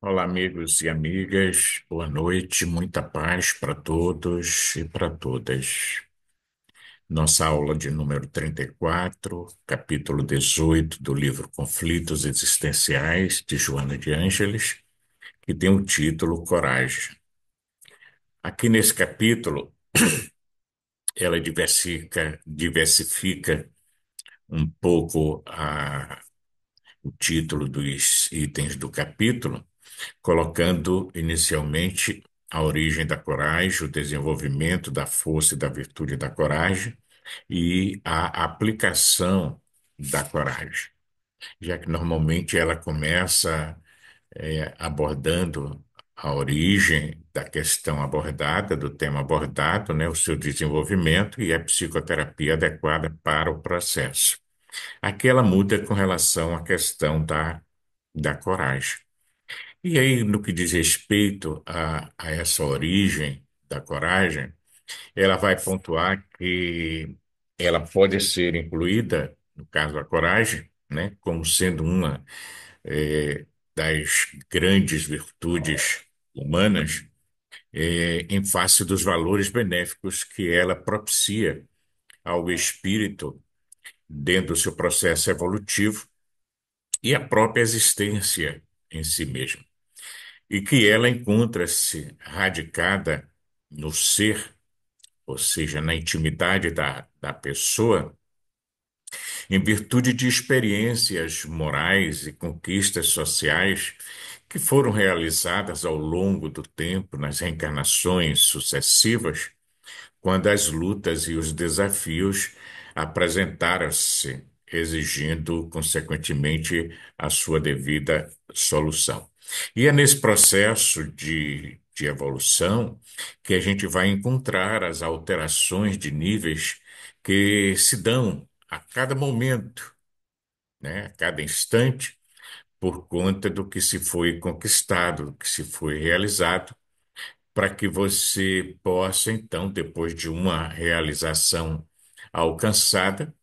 Olá, amigos e amigas, boa noite, muita paz para todos e para todas. Nossa aula de número 34, capítulo 18 do livro Conflitos Existenciais, de Joana de Ângeles, que tem o título Coragem. Aqui nesse capítulo, ela diversifica um pouco o título dos itens do capítulo, colocando inicialmente a origem da coragem, o desenvolvimento da força e da virtude da coragem e a aplicação da coragem, já que normalmente ela começa abordando a origem da questão abordada, do tema abordado, né, o seu desenvolvimento e a psicoterapia adequada para o processo. Aqui ela muda com relação à questão da coragem. E aí, no que diz respeito a essa origem da coragem, ela vai pontuar que ela pode ser incluída, no caso da coragem, né, como sendo uma das grandes virtudes humanas, em face dos valores benéficos que ela propicia ao espírito dentro do seu processo evolutivo e a própria existência em si mesma. E que ela encontra-se radicada no ser, ou seja, na intimidade da pessoa, em virtude de experiências morais e conquistas sociais que foram realizadas ao longo do tempo nas reencarnações sucessivas, quando as lutas e os desafios apresentaram-se, exigindo, consequentemente, a sua devida solução. E é nesse processo de evolução que a gente vai encontrar as alterações de níveis que se dão a cada momento, né, a cada instante, por conta do que se foi conquistado, do que se foi realizado para que você possa, então, depois de uma realização alcançada,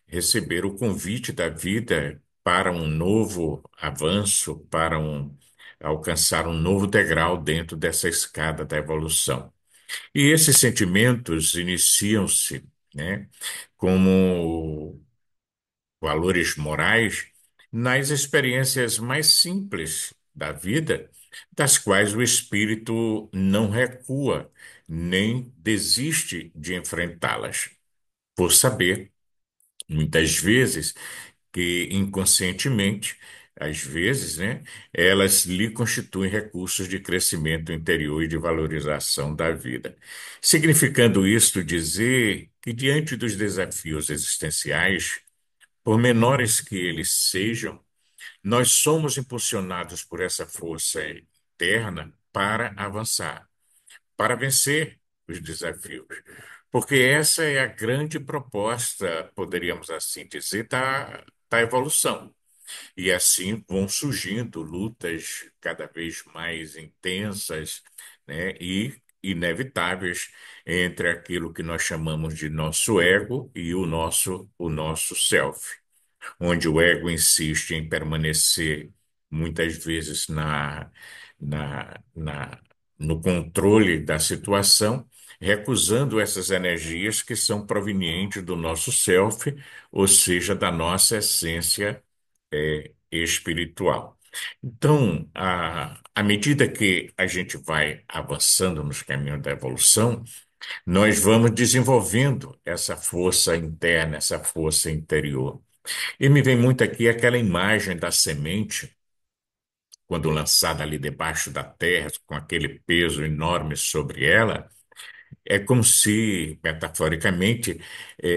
receber o convite da vida para um novo avanço, para alcançar um novo degrau dentro dessa escada da evolução. E esses sentimentos iniciam-se, né, como valores morais nas experiências mais simples da vida, das quais o espírito não recua nem desiste de enfrentá-las, por saber, muitas vezes, que inconscientemente, às vezes, né, elas lhe constituem recursos de crescimento interior e de valorização da vida. Significando isto dizer que, diante dos desafios existenciais, por menores que eles sejam, nós somos impulsionados por essa força interna para avançar, para vencer os desafios. Porque essa é a grande proposta, poderíamos assim dizer, da evolução. E assim vão surgindo lutas cada vez mais intensas, né, e inevitáveis entre aquilo que nós chamamos de nosso ego e o nosso self, onde o ego insiste em permanecer muitas vezes na, na, no controle da situação, recusando essas energias que são provenientes do nosso self, ou seja, da nossa essência espiritual. Então, à medida que a gente vai avançando nos caminhos da evolução, nós vamos desenvolvendo essa força interna, essa força interior. E me vem muito aqui aquela imagem da semente, quando lançada ali debaixo da terra, com aquele peso enorme sobre ela, é como se, metaforicamente,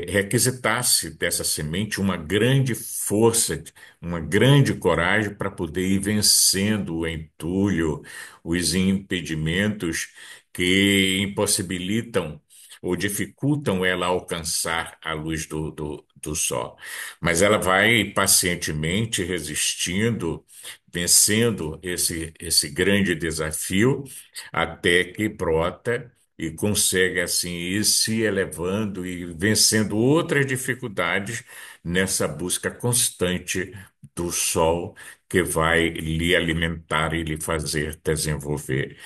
requisitasse dessa semente uma grande força, uma grande coragem para poder ir vencendo o entulho, os impedimentos que impossibilitam ou dificultam ela alcançar a luz do sol. Mas ela vai pacientemente resistindo, vencendo esse grande desafio, até que brota e consegue assim ir se elevando e vencendo outras dificuldades nessa busca constante do sol que vai lhe alimentar e lhe fazer desenvolver.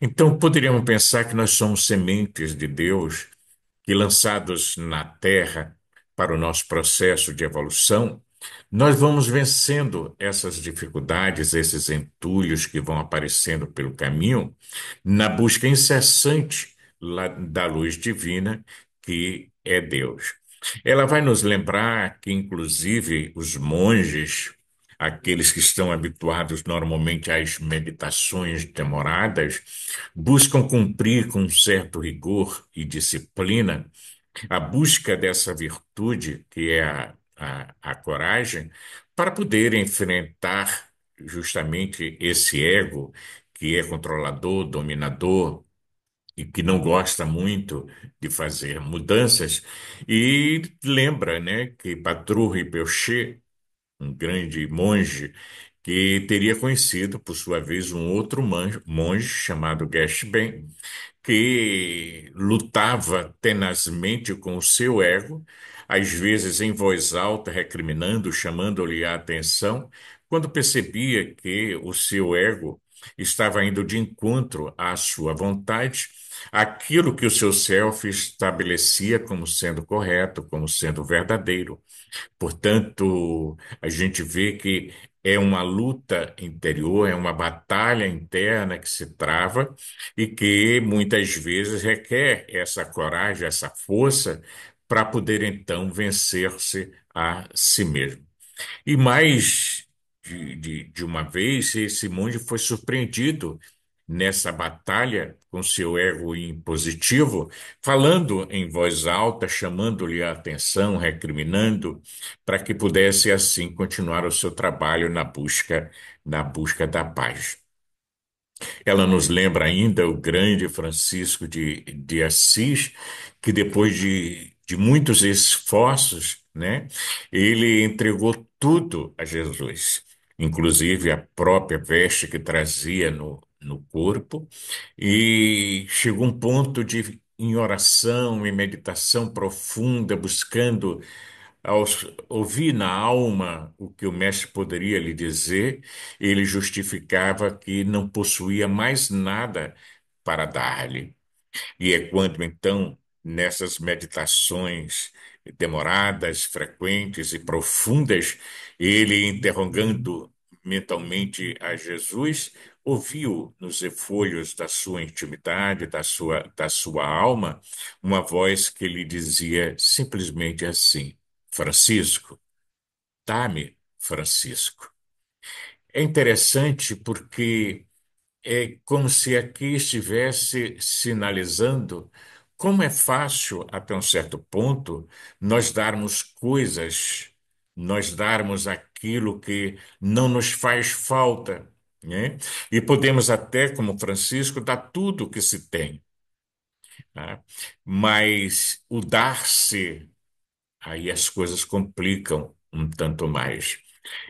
Então, poderíamos pensar que nós somos sementes de Deus que, lançados na terra para o nosso processo de evolução, nós vamos vencendo essas dificuldades, esses entulhos que vão aparecendo pelo caminho, na busca incessante da luz divina, que é Deus. Ela vai nos lembrar que, inclusive, os monges, aqueles que estão habituados normalmente às meditações demoradas, buscam cumprir com um certo rigor e disciplina a busca dessa virtude, que é a coragem, para poder enfrentar justamente esse ego que é controlador, dominador e que não gosta muito de fazer mudanças. E lembra, né, que Patru Rinpoché, um grande monge, que teria conhecido, por sua vez, um outro monge chamado Geshe Ben, que lutava tenazmente com o seu ego, às vezes em voz alta, recriminando, chamando-lhe a atenção, quando percebia que o seu ego estava indo de encontro à sua vontade, aquilo que o seu self estabelecia como sendo correto, como sendo verdadeiro. Portanto, a gente vê que é uma luta interior, é uma batalha interna que se trava e que muitas vezes requer essa coragem, essa força para poder então vencer-se a si mesmo. E mais de uma vez, esse monge foi surpreendido nessa batalha com seu ego impositivo, falando em voz alta, chamando-lhe a atenção, recriminando, para que pudesse assim continuar o seu trabalho na busca da paz. Ela nos lembra ainda o grande Francisco de Assis, que depois de muitos esforços, né, ele entregou tudo a Jesus, inclusive a própria veste que trazia no corpo, e chegou um ponto de, em oração, em meditação profunda, buscando ao ouvir na alma o que o mestre poderia lhe dizer, ele justificava que não possuía mais nada para dar-lhe. E é quando, então, nessas meditações demoradas, frequentes e profundas, ele, interrogando mentalmente a Jesus, ouviu nos efolhos da sua intimidade, da sua alma, uma voz que lhe dizia simplesmente assim: Francisco, dá-me, Francisco. É interessante porque é como se aqui estivesse sinalizando como é fácil, até um certo ponto, nós darmos coisas, nós darmos aquilo que não nos faz falta, né? E podemos até, como Francisco, dar tudo o que se tem, tá? Mas o dar-se, aí as coisas complicam um tanto mais.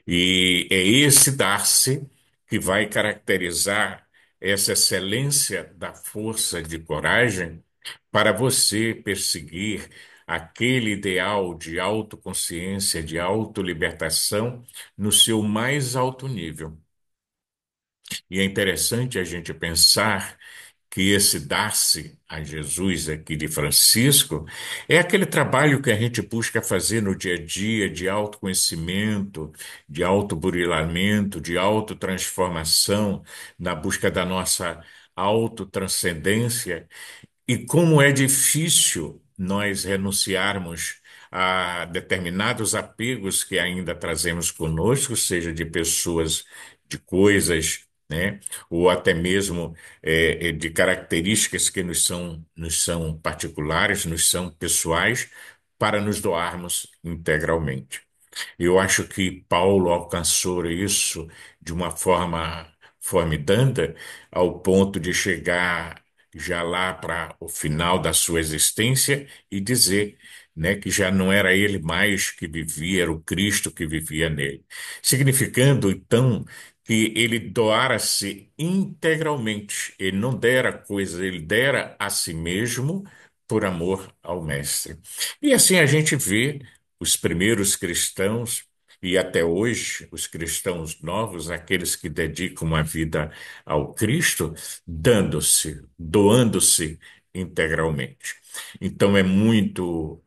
E é esse dar-se que vai caracterizar essa excelência da força de coragem para você perseguir aquele ideal de autoconsciência, de autolibertação no seu mais alto nível. E é interessante a gente pensar que esse dar-se a Jesus aqui de Francisco é aquele trabalho que a gente busca fazer no dia a dia de autoconhecimento, de autoburilamento, de autotransformação, na busca da nossa autotranscendência. E como é difícil nós renunciarmos a determinados apegos que ainda trazemos conosco, seja de pessoas, de coisas, né? Ou até mesmo de características que nos são particulares, nos são pessoais, para nos doarmos integralmente. Eu acho que Paulo alcançou isso de uma forma formidanda, ao ponto de chegar já lá para o final da sua existência e dizer, né, que já não era ele mais que vivia, era o Cristo que vivia nele. Significando, então, que ele doara-se integralmente, ele não dera coisas, ele dera a si mesmo por amor ao Mestre. E assim a gente vê os primeiros cristãos e até hoje os cristãos novos, aqueles que dedicam a vida ao Cristo, dando-se, doando-se integralmente. Então é muito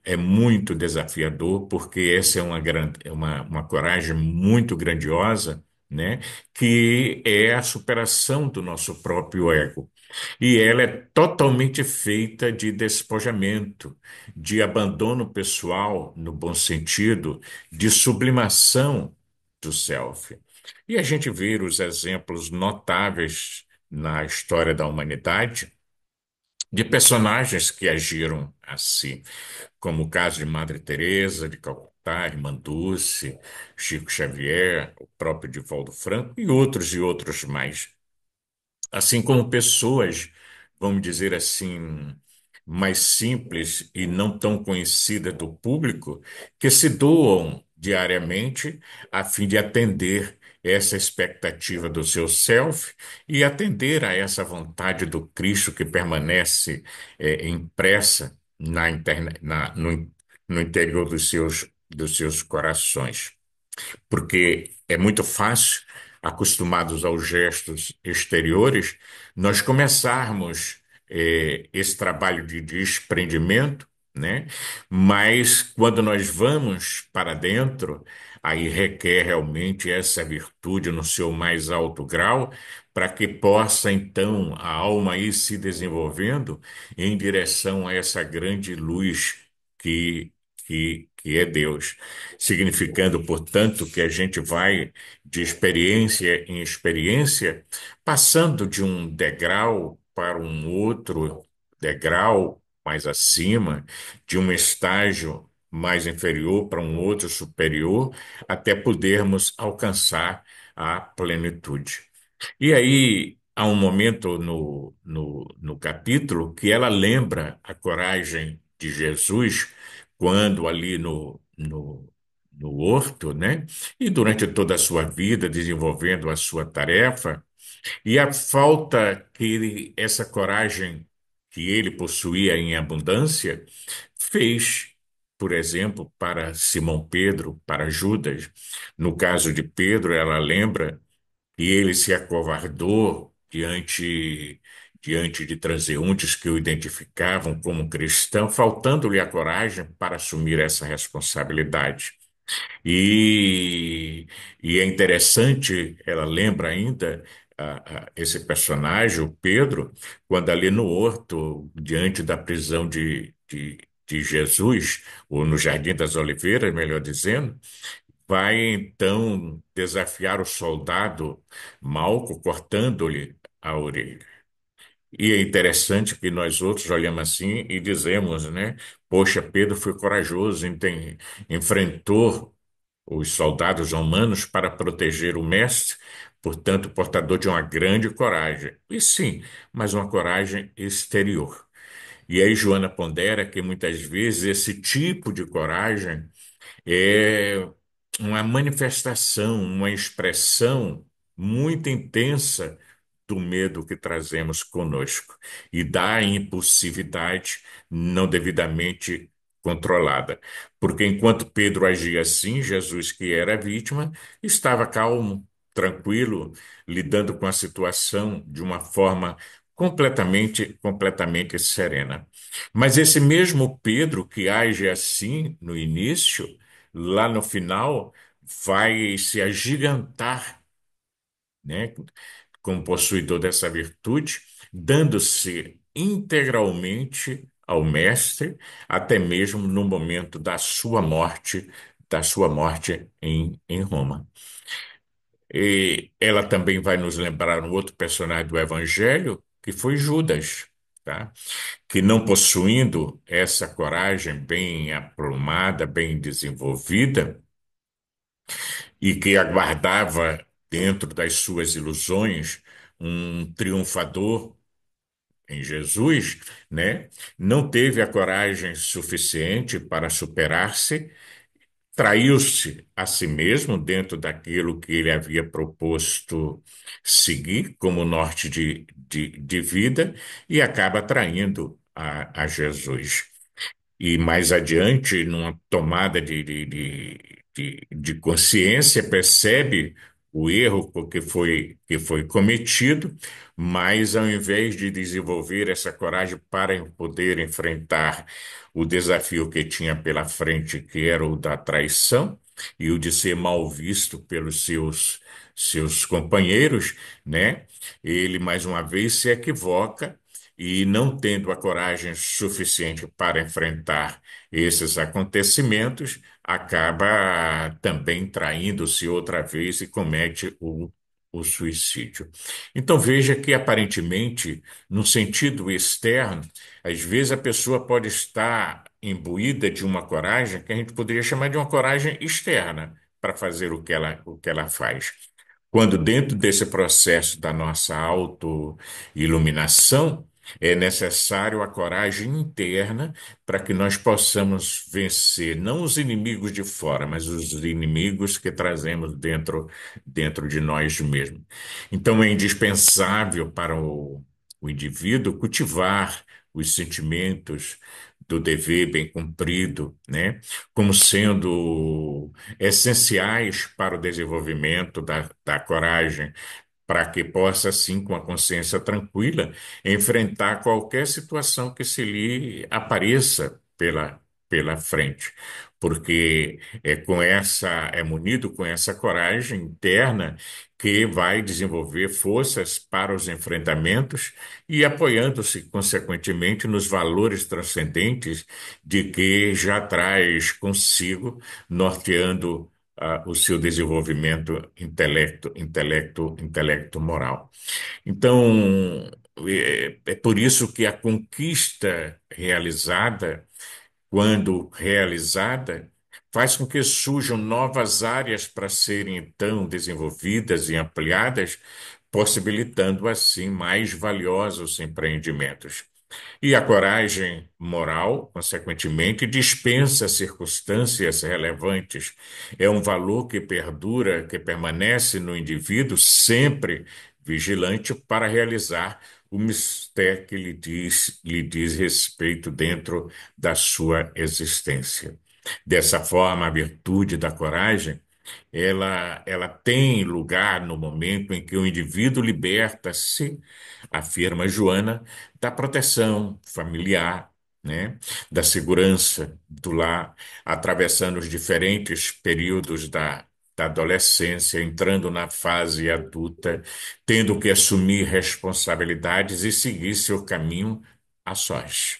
desafiador, porque essa é uma grande, uma coragem muito grandiosa, né? Que é a superação do nosso próprio ego. E ela é totalmente feita de despojamento, de abandono pessoal, no bom sentido, de sublimação do self. E a gente vê os exemplos notáveis na história da humanidade de personagens que agiram assim, como o caso de Madre Teresa de Calcutá, Irmã Dulce, Chico Xavier, o próprio Divaldo Franco e outros mais. Assim como pessoas, vamos dizer assim, mais simples e não tão conhecidas do público, que se doam diariamente a fim de atender essa expectativa do seu self e atender a essa vontade do Cristo que permanece impressa no interior dos seus corações, porque é muito fácil, acostumados aos gestos exteriores, nós começarmos esse trabalho de desprendimento, né? Mas quando nós vamos para dentro, aí requer realmente essa virtude no seu mais alto grau, para que possa então a alma ir se desenvolvendo em direção a essa grande luz que, que é Deus, significando, portanto, que a gente vai de experiência em experiência, passando de um degrau para um outro degrau mais acima, de um estágio mais inferior para um outro superior, até podermos alcançar a plenitude. E aí há um momento no capítulo que ela lembra a coragem de Jesus quando ali no horto, né? E durante toda a sua vida desenvolvendo a sua tarefa, e a falta essa coragem que ele possuía em abundância fez, por exemplo, para Simão Pedro, para Judas. No caso de Pedro, ela lembra e ele se acovardou diante de transeuntes que o identificavam como cristão, faltando-lhe a coragem para assumir essa responsabilidade. E, e é interessante, ela lembra ainda esse personagem, o Pedro, quando ali no horto, diante da prisão de Jesus, ou no Jardim das Oliveiras, melhor dizendo, vai então desafiar o soldado Malco, cortando-lhe a orelha. E é interessante que nós outros olhamos assim e dizemos, né? Poxa, Pedro foi corajoso, enfrentou os soldados romanos para proteger o mestre, portanto, portador de uma grande coragem. E sim, mas uma coragem exterior. E aí Joana pondera que muitas vezes esse tipo de coragem é uma manifestação, uma expressão muito intensa do medo que trazemos conosco e da impulsividade não devidamente controlada. Porque enquanto Pedro agia assim, Jesus, que era vítima, estava calmo, tranquilo, lidando com a situação de uma forma completamente serena. Mas esse mesmo Pedro que age assim no início, lá no final, vai se agigantar, né, como possuidor dessa virtude, dando-se integralmente ao Mestre, até mesmo no momento da sua morte em Roma. E ela também vai nos lembrar um outro personagem do Evangelho, que foi Judas, tá? Que não possuindo essa coragem bem aprumada, bem desenvolvida, e que aguardava dentro das suas ilusões um triunfador em Jesus, né? Não teve a coragem suficiente para superar-se, traiu-se a si mesmo dentro daquilo que ele havia proposto seguir como norte de vida e acaba traindo a Jesus. E mais adiante, numa tomada de consciência, percebe o erro que foi cometido, mas ao invés de desenvolver essa coragem para poder enfrentar o desafio que tinha pela frente, que era o da traição e o de ser mal visto pelos seus companheiros, né? Ele mais uma vez se equivoca e não tendo a coragem suficiente para enfrentar esses acontecimentos, acaba também traindo-se outra vez e comete o suicídio. Então veja que aparentemente, no sentido externo, às vezes a pessoa pode estar imbuída de uma coragem que a gente poderia chamar de uma coragem externa para fazer o que ela faz. Quando dentro desse processo da nossa autoiluminação, é necessário a coragem interna para que nós possamos vencer não os inimigos de fora, mas os inimigos que trazemos dentro de nós mesmos. Então é indispensável para o indivíduo cultivar os sentimentos do dever bem cumprido, né, como sendo essenciais para o desenvolvimento da coragem, para que possa, assim, com a consciência tranquila, enfrentar qualquer situação que se lhe apareça pela frente. Porque é munido com essa coragem interna que vai desenvolver forças para os enfrentamentos e apoiando-se, consequentemente, nos valores transcendentes de que já traz consigo, norteando o seu desenvolvimento intelecto moral. Então, é por isso que a conquista realizada, quando realizada, faz com que surjam novas áreas para serem então desenvolvidas e ampliadas, possibilitando assim mais valiosos empreendimentos. E a coragem moral, consequentemente, dispensa circunstâncias relevantes. É um valor que perdura, que permanece no indivíduo sempre vigilante para realizar o mistério que lhe diz respeito dentro da sua existência. Dessa forma, a virtude da coragem ela tem lugar no momento em que o indivíduo liberta-se, afirma Joana, da proteção familiar, né, da segurança do lar, atravessando os diferentes períodos da adolescência, entrando na fase adulta, tendo que assumir responsabilidades e seguir seu caminho a sós.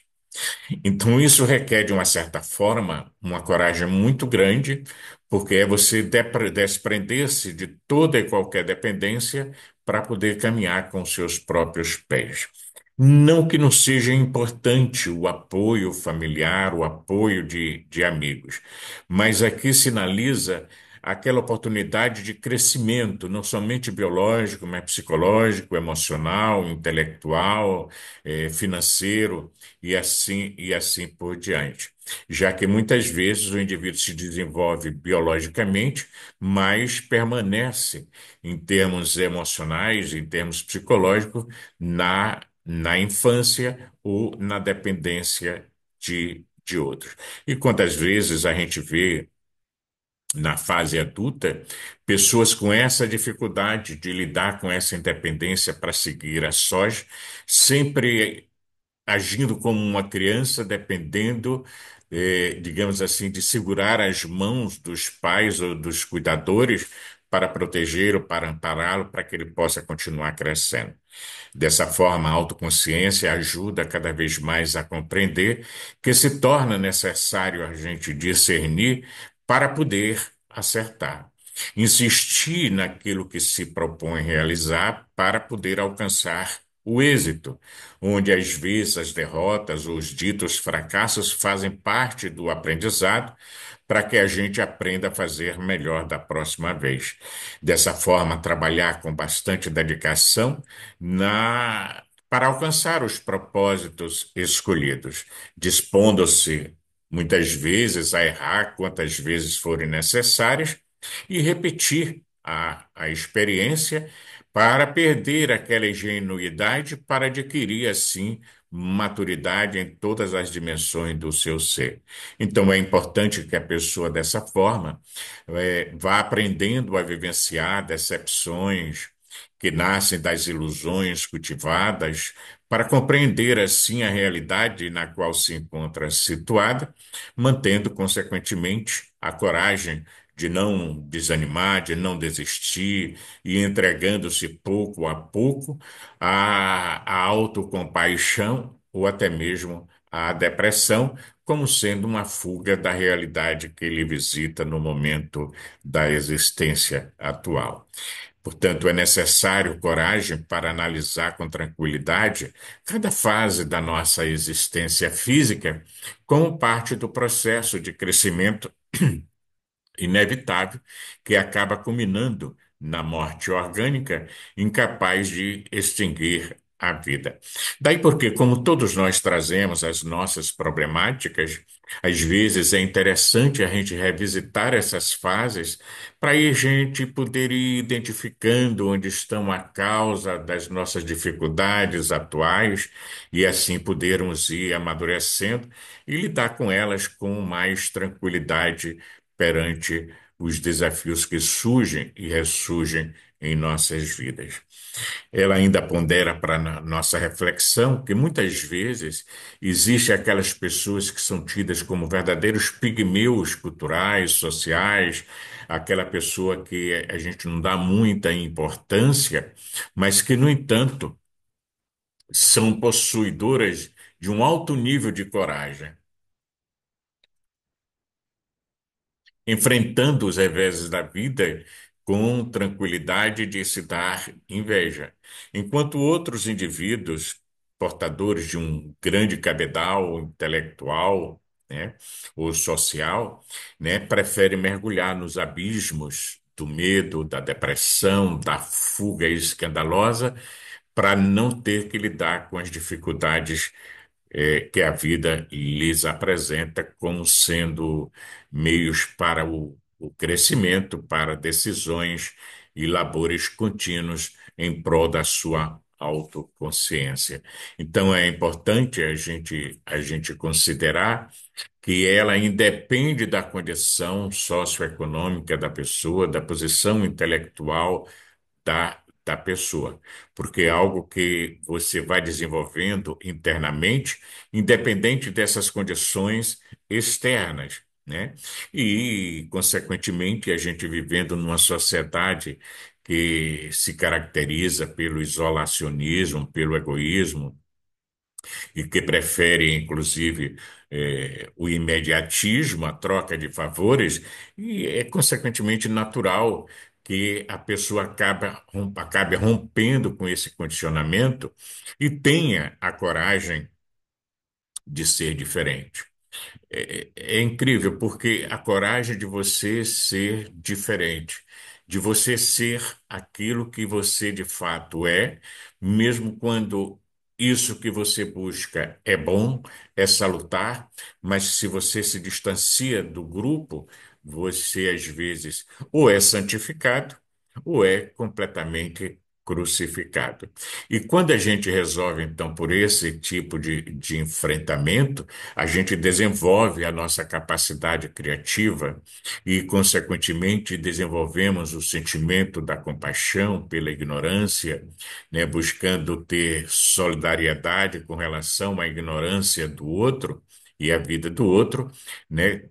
Então, isso requer, de uma certa forma, uma coragem muito grande, porque é você desprender-se de toda e qualquer dependência para poder caminhar com seus próprios pés. Não que não seja importante o apoio familiar, o apoio de amigos, mas aqui sinaliza aquela oportunidade de crescimento, não somente biológico, mas psicológico, emocional, intelectual, financeiro e assim por diante. Já que muitas vezes o indivíduo se desenvolve biologicamente, mas permanece em termos emocionais, em termos psicológicos, na infância ou na dependência de outros. E quantas vezes a gente vê na fase adulta, pessoas com essa dificuldade de lidar com essa independência para seguir a sós, sempre agindo como uma criança, dependendo, digamos assim, de segurar as mãos dos pais ou dos cuidadores para proteger ou para ampará-lo, para que ele possa continuar crescendo. Dessa forma, a autoconsciência ajuda cada vez mais a compreender que se torna necessário a gente discernir para poder acertar. Insistir naquilo que se propõe realizar para poder alcançar o êxito, onde às vezes as derrotas ou os ditos fracassos fazem parte do aprendizado para que a gente aprenda a fazer melhor da próxima vez. Dessa forma, trabalhar com bastante dedicação para alcançar os propósitos escolhidos, dispondo-se muitas vezes a errar quantas vezes forem necessárias e repetir a experiência para perder aquela ingenuidade para adquirir assim maturidade em todas as dimensões do seu ser. Então, é importante que a pessoa, dessa forma, vá aprendendo a vivenciar decepções que nascem das ilusões cultivadas, para compreender assim a realidade na qual se encontra situada, mantendo, consequentemente, a coragem de não desanimar, de não desistir e entregando-se pouco a pouco à autocompaixão ou até mesmo à depressão, como sendo uma fuga da realidade que ele visita no momento da existência atual. Portanto, é necessário coragem para analisar com tranquilidade cada fase da nossa existência física como parte do processo de crescimento inevitável que acaba culminando na morte orgânica, incapaz de extinguir a vida. Daí porque, como todos nós trazemos as nossas problemáticas, às vezes é interessante a gente revisitar essas fases para aí a gente poder ir identificando onde estão a causa das nossas dificuldades atuais e assim podermos ir amadurecendo e lidar com elas com mais tranquilidade perante os desafios que surgem e ressurgem em nossas vidas. Ela ainda pondera para nossa reflexão que muitas vezes existem aquelas pessoas que são tidas como verdadeiros pigmeus culturais, sociais, aquela pessoa que a gente não dá muita importância, mas que, no entanto, são possuidoras de um alto nível de coragem, enfrentando os reveses da vida com tranquilidade de se dar inveja, enquanto outros indivíduos portadores de um grande cabedal intelectual, né, ou social, né, preferem mergulhar nos abismos do medo, da depressão, da fuga escandalosa, para não ter que lidar com as dificuldades que a vida lhes apresenta como sendo meios para o crescimento, para decisões e labores contínuos em prol da sua autoconsciência. Então é importante a gente considerar que ela independe da condição socioeconômica da pessoa, da posição intelectual da pessoa, porque é algo que você vai desenvolvendo internamente, independente dessas condições externas, né? E, consequentemente, a gente vivendo numa sociedade que se caracteriza pelo isolacionismo, pelo egoísmo, e que prefere, inclusive, o imediatismo, a troca de favores, e é consequentemente natural que a pessoa acabe rompendo com esse condicionamento e tenha a coragem de ser diferente. É incrível, porque a coragem de você ser diferente, de você ser aquilo que você de fato é, mesmo quando isso que você busca é bom, é salutar, mas se você se distancia do grupo, você às vezes ou é santificado ou é completamente crucificado. E quando a gente resolve, então, por esse tipo de enfrentamento, a gente desenvolve a nossa capacidade criativa e, consequentemente, desenvolvemos o sentimento da compaixão pela ignorância, né, buscando ter solidariedade com relação à ignorância do outro e à vida do outro, né,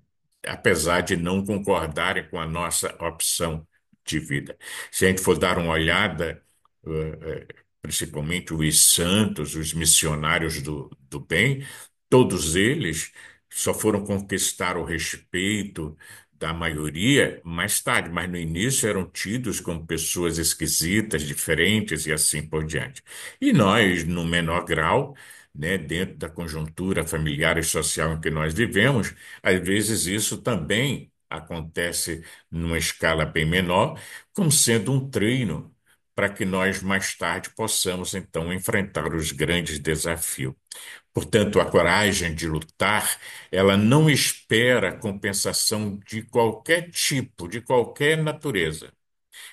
apesar de não concordarem com a nossa opção de vida. Se a gente for dar uma olhada, principalmente os santos, os missionários do bem, todos eles só foram conquistar o respeito da maioria mais tarde, mas no início eram tidos como pessoas esquisitas, diferentes e assim por diante. E nós, no menor grau, né, dentro da conjuntura familiar e social em que nós vivemos, às vezes isso também acontece numa escala bem menor, como sendo um treino para que nós mais tarde possamos então enfrentar os grandes desafios. Portanto, a coragem de lutar, ela não espera compensação de qualquer tipo, de qualquer natureza.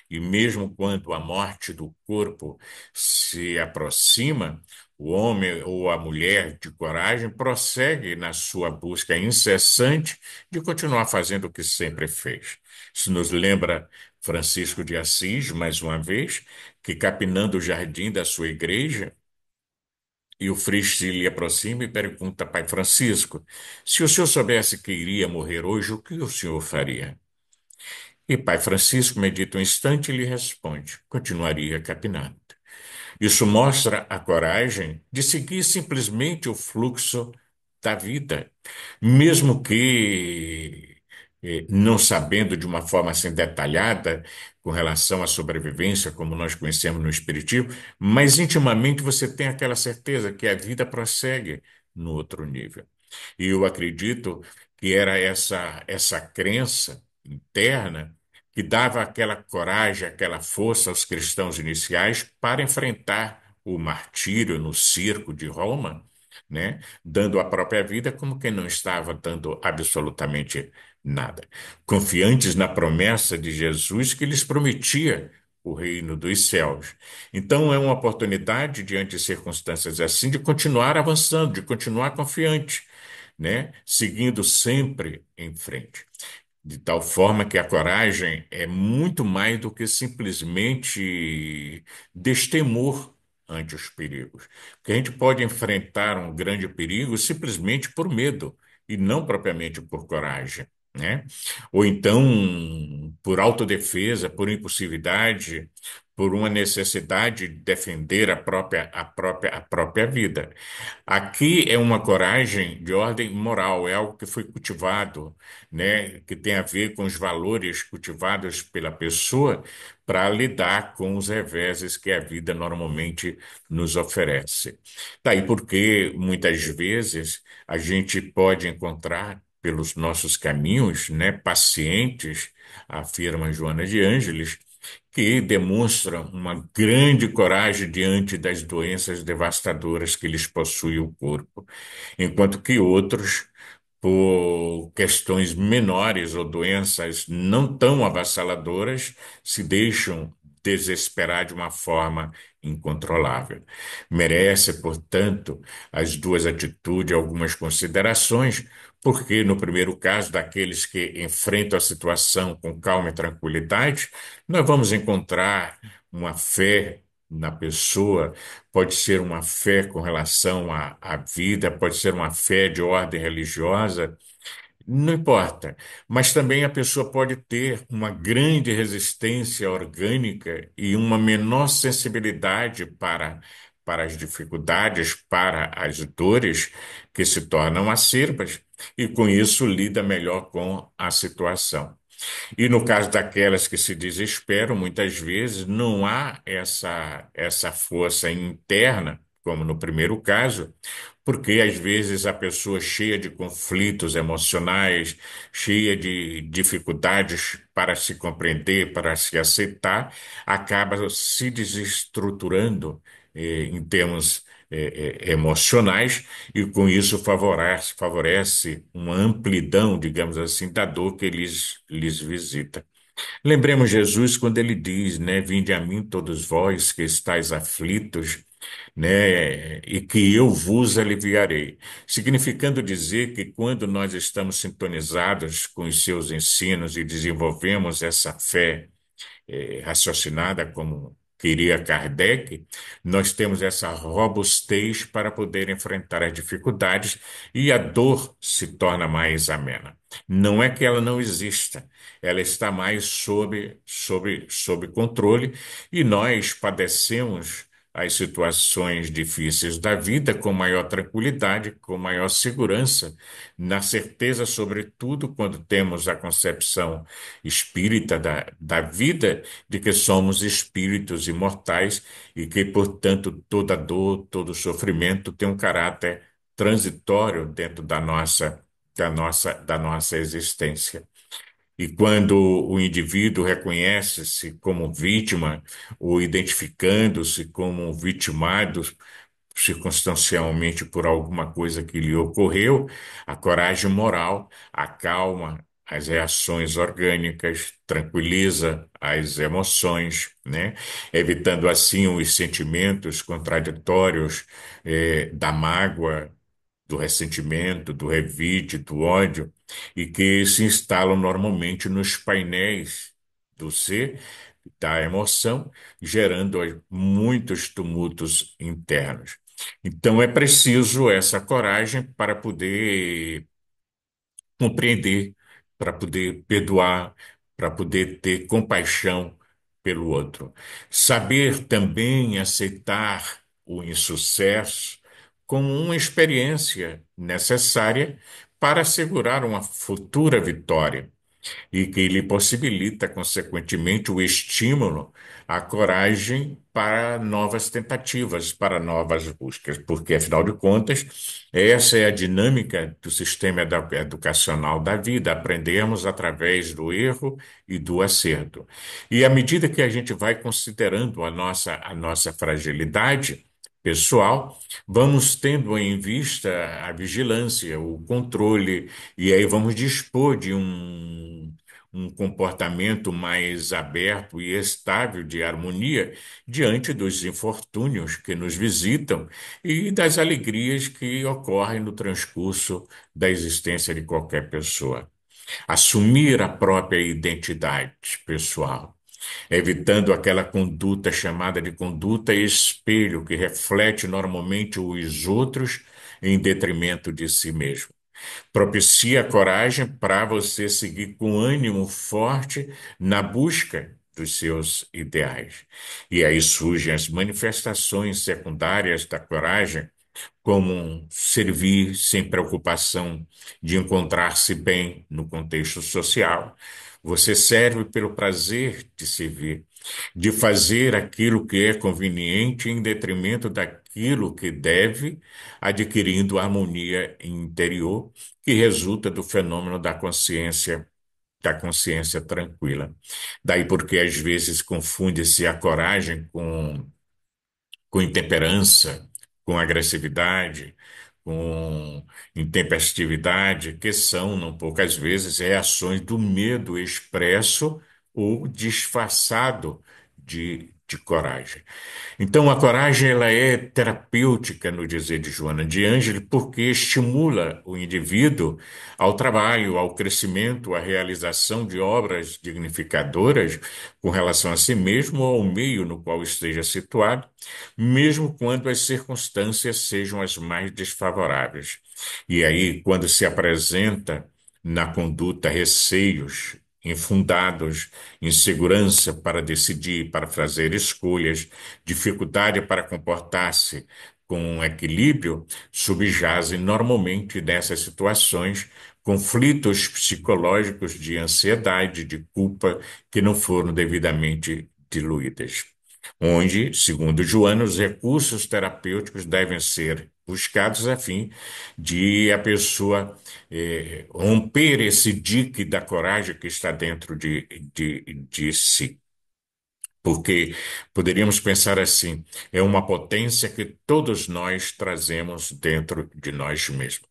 E mesmo quando a morte do corpo se aproxima, O homem ou a mulher de coragem prossegue na sua busca incessante de continuar fazendo o que sempre fez. Isso nos lembra Francisco de Assis, mais uma vez, que capinando o jardim da sua igreja, e o Frei se lhe aproxima e pergunta: Pai Francisco, se o senhor soubesse que iria morrer hoje, o que o senhor faria? E Pai Francisco medita um instante e lhe responde: continuaria capinando. Isso mostra a coragem de seguir simplesmente o fluxo da vida, mesmo que não sabendo de uma forma assim detalhada com relação à sobrevivência, como nós conhecemos no Espiritismo, mas intimamente você tem aquela certeza que a vida prossegue no outro nível. E eu acredito que era essa crença interna que dava aquela coragem, aquela força aos cristãos iniciais para enfrentar o martírio no circo de Roma, né? Dando a própria vida como quem não estava dando absolutamente nada. Confiantes na promessa de Jesus que lhes prometia o reino dos céus. Então é uma oportunidade, diante de circunstâncias assim, de continuar avançando, de continuar confiante, né? Seguindo sempre em frente. De tal forma que a coragem é muito mais do que simplesmente destemor ante os perigos. Porque a gente pode enfrentar um grande perigo simplesmente por medo e não propriamente por coragem, né? Ou então por autodefesa, por impulsividade, por uma necessidade de defender a própria vida. Aqui é uma coragem de ordem moral, é algo que foi cultivado, né, que tem a ver com os valores cultivados pela pessoa para lidar com os reveses que a vida normalmente nos oferece. Daí porque muitas vezes a gente pode encontrar pelos nossos caminhos, né, pacientes, afirma Joana de Ângeles, que demonstram uma grande coragem diante das doenças devastadoras que lhes possui o corpo, enquanto que outros, por questões menores ou doenças não tão avassaladoras, se deixam desesperar de uma forma incontrolável. Merece, portanto, as duas atitudes algumas considerações, porque, no primeiro caso, daqueles que enfrentam a situação com calma e tranquilidade, nós vamos encontrar uma fé na pessoa, pode ser uma fé com relação à vida, pode ser uma fé de ordem religiosa, não importa. Mas também a pessoa pode ter uma grande resistência orgânica e uma menor sensibilidade para as dificuldades, para as dores que se tornam acerbas, e com isso lida melhor com a situação. E no caso daquelas que se desesperam, muitas vezes não há essa força interna, como no primeiro caso, porque às vezes a pessoa cheia de conflitos emocionais, cheia de dificuldades para se compreender, para se aceitar, acaba se desestruturando em termos emocionais e com isso favorece uma amplidão, digamos assim, da dor que lhes visita. Lembremos Jesus quando ele diz, né, vinde a mim todos vós que estáis aflitos, né, e que eu vos aliviarei. Significando dizer que quando nós estamos sintonizados com os seus ensinos e desenvolvemos essa fé raciocinada, como queria Kardec, nós temos essa robustez para poder enfrentar as dificuldades e a dor se torna mais amena. Não é que ela não exista, ela está mais sob controle e nós padecemos as situações difíceis da vida com maior tranquilidade, com maior segurança, na certeza, sobretudo, quando temos a concepção espírita da vida, de que somos espíritos imortais e que, portanto, toda dor, todo sofrimento tem um caráter transitório dentro da nossa existência. E quando o indivíduo reconhece-se como vítima ou identificando-se como vitimado circunstancialmente por alguma coisa que lhe ocorreu, a coragem moral acalma as reações orgânicas, tranquiliza as emoções, né? Evitando assim os sentimentos contraditórios, da mágoa, do ressentimento, do revide, do ódio, e que se instalam normalmente nos painéis do ser, da emoção, gerando muitos tumultos internos. Então é preciso essa coragem para poder compreender, para poder perdoar, para poder ter compaixão pelo outro. Saber também aceitar o insucesso como uma experiência necessária para assegurar uma futura vitória e que lhe possibilita, consequentemente, o estímulo, a coragem para novas tentativas, para novas buscas, porque, afinal de contas, essa é a dinâmica do sistema educacional da vida. Aprendemos através do erro e do acerto. E à medida que a gente vai considerando a nossa fragilidade pessoal, vamos tendo em vista a vigilância, o controle, e aí vamos dispor de um comportamento mais aberto e estável de harmonia diante dos infortúnios que nos visitam e das alegrias que ocorrem no transcurso da existência de qualquer pessoa. Assumir a própria identidade pessoal, evitando aquela conduta chamada de conduta espelho, que reflete normalmente os outros em detrimento de si mesmo. Propicia coragem para você seguir com ânimo forte na busca dos seus ideais. E aí surgem as manifestações secundárias da coragem, como servir sem preocupação de encontrar-se bem no contexto social. Você serve pelo prazer de servir, de fazer aquilo que é conveniente em detrimento daquilo que deve, adquirindo harmonia interior que resulta do fenômeno da consciência tranquila. Daí porque às vezes confunde-se a coragem com intemperança, com agressividade, com intempestividade, que são, não poucas vezes, reações do medo expresso ou disfarçado de coragem. Então, a coragem ela é terapêutica, no dizer de Joana de Ângeles, porque estimula o indivíduo ao trabalho, ao crescimento, à realização de obras dignificadoras com relação a si mesmo ou ao meio no qual esteja situado, mesmo quando as circunstâncias sejam as mais desfavoráveis. E aí, quando se apresenta na conduta receios infundados, insegurança para decidir, para fazer escolhas, dificuldade para comportar-se com equilíbrio, subjazem normalmente nessas situações conflitos psicológicos de ansiedade, de culpa, que não foram devidamente diluídas. Onde, segundo Joana, os recursos terapêuticos devem ser buscados a fim de a pessoa romper esse dique da coragem que está dentro de si. Porque poderíamos pensar assim, é uma potência que todos nós trazemos dentro de nós mesmos.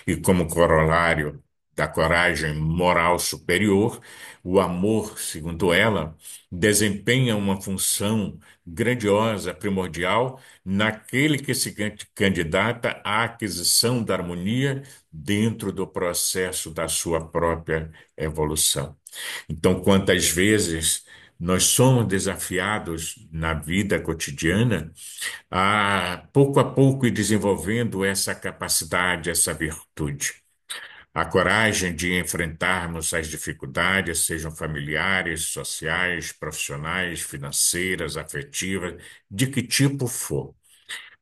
E como corolário da coragem moral superior, o amor, segundo ela, desempenha uma função grandiosa, primordial, naquele que se candidata à aquisição da harmonia dentro do processo da sua própria evolução. Então, quantas vezes nós somos desafiados na vida cotidiana a pouco ir desenvolvendo essa capacidade, essa virtude. A coragem de enfrentarmos as dificuldades, sejam familiares, sociais, profissionais, financeiras, afetivas, de que tipo for,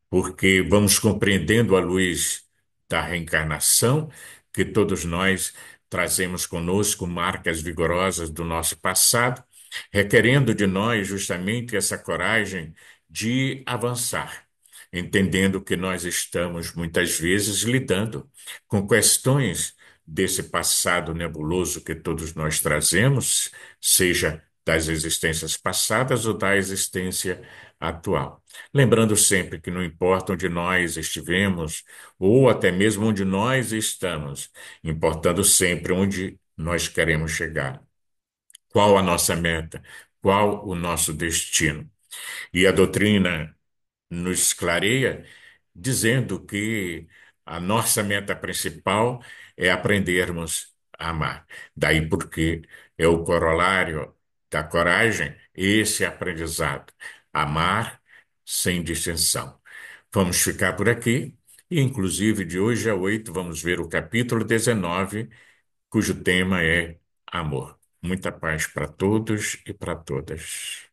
porque vamos compreendendo à luz da reencarnação que todos nós trazemos conosco marcas vigorosas do nosso passado, requerendo de nós justamente essa coragem de avançar, entendendo que nós estamos muitas vezes lidando com questões desse passado nebuloso que todos nós trazemos, seja das existências passadas ou da existência atual. Lembrando sempre que não importa onde nós estivemos, ou até mesmo onde nós estamos, importando sempre onde nós queremos chegar? Qual a nossa meta? Qual o nosso destino? E a doutrina nos clareia dizendo que a nossa meta principal é aprendermos a amar. Daí porque é o corolário da coragem, esse aprendizado. Amar sem distinção. Vamos ficar por aqui. E, inclusive, de hoje a 8, vamos ver o capítulo 19, cujo tema é amor. Muita paz para todos e para todas.